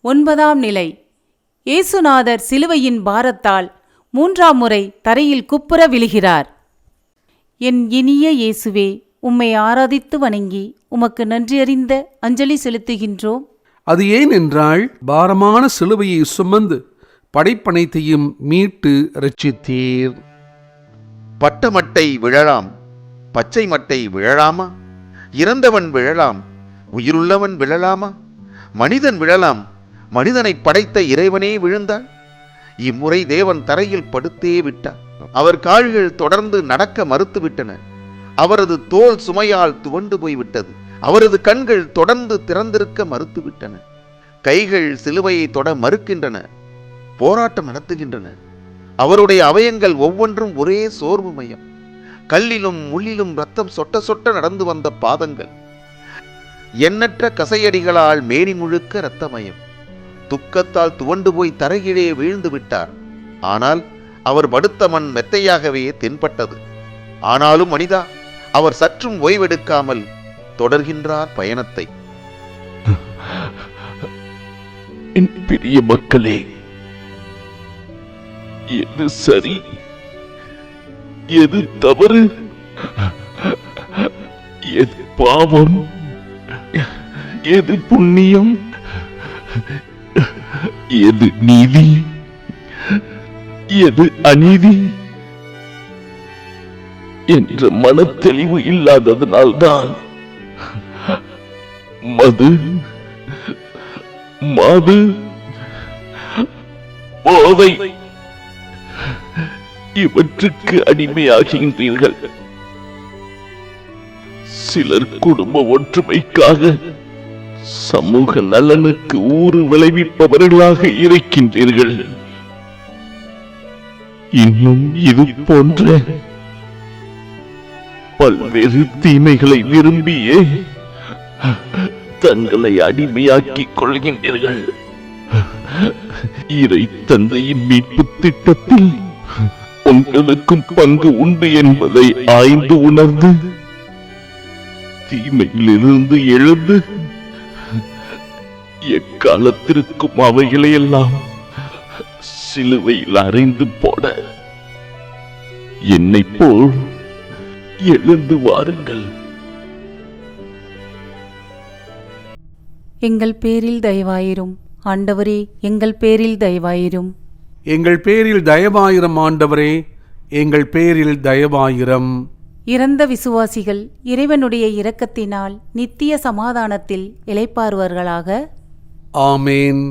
9ஆம் நிலை. இயேசுநாதர் சிலுவையின் பாரத்தால் 3ஆம் முறை தரையில் குப்புற விழுகிறார். என் இனிய இயேசுவே, உம்மை ஆராதித்து வணங்கி உமக்கு நன்றியறிந்த அஞ்சலி செலுத்துகின்றோம். அது ஏன் என்றால், பாரமான சிலுவையை சுமந்து படைப்பனைத்தையும் மீட்டு இரட்சித்தீர். பட்டமட்டை விழலாம், பச்சை மட்டை விழலாமா? இறந்தவன் விழலாம், உயிருள்ளவன் விழலாமா? மனிதன் விழலாம், மனிதனை படைத்த இறைவனே விழுந்தாள். இம்முறை தேவன் தரையில் படுத்தே விட்டார். அவர் கால்கள் தொடர்ந்து நடக்க மறுத்துவிட்டன. அவரது தோல் சுமையால் துவண்டு போய்விட்டது. அவரது கண்கள் தொடர்ந்து திறந்திருக்க மறுத்துவிட்டன. கைகள் சிலுவையை தொட மறுக்கின்றன, போராட்டம் நடத்துகின்றன. அவருடைய அவயங்கள் ஒவ்வொன்றும் ஒரே சோர்வு மையம். கல்லிலும் முள்ளிலும் ரத்தம் சொட்ட சொட்ட நடந்து வந்த பாதங்கள், எண்ணற்ற கசையடிகளால் மேனி முழுக்க இரத்தமயம். துக்கத்தால் துவண்டு போய் தரையிலே வீழ்ந்து விட்டார். ஆனால் அவர் படுத்த மண் மெத்தையாகவே தென்பட்டது. ஆனாலும் மனிதா, அவர் சற்றும் ஓய்வெடுக்காமல் தொடர்கின்றார் பயணத்தை. என் பிரிய மக்களே, எது சரி, எது தவறு, எது பாவம், எது புண்ணியம், எது நீதி, எது அநீதி என்ற மனத்தெளிவு இல்லாததனால்தான் மது, மாது, போதை இவற்றுக்கு அடிமையாகின்றீர்கள். சிலர் குடும்ப ஒற்றுமைக்காக, சமூக நலனுக்கு ஊறு விளைவிப்பவர்களாக இருக்கின்றீர்கள். இன்னும் இது போன்ற பல்வேறு தீமைகளை விரும்பியே தங்களை அடிமையாக்கிக் கொள்கின்றீர்கள். இறை தந்தையின் மீட்பு திட்டத்தில் உங்களுக்கும் பங்கு உண்டு என்பதை ஆய்ந்து உணர்ந்து, தீமையிலிருந்து எழுந்து, எக்காலத்திற்கும் அவைகளையெல்லாம் சிலுவையில் அறைந்து போட என்னைப் போல் எழுந்து வாருங்கள். எங்கள் பேரில் தயவாயிரும் ஆண்டவரே, எங்கள் பேரில் தயவாயிரும். எங்கள் பேரில் தயவாயிரம் ஆண்டவரே, எங்கள் பேரில் தயவாயிரம். இறந்த விசுவாசிகள் இறைவனுடைய இரக்கத்தினால் நித்திய சமாதானத்தில் இளைப்பாறுவார்களாக. ஆமேன்.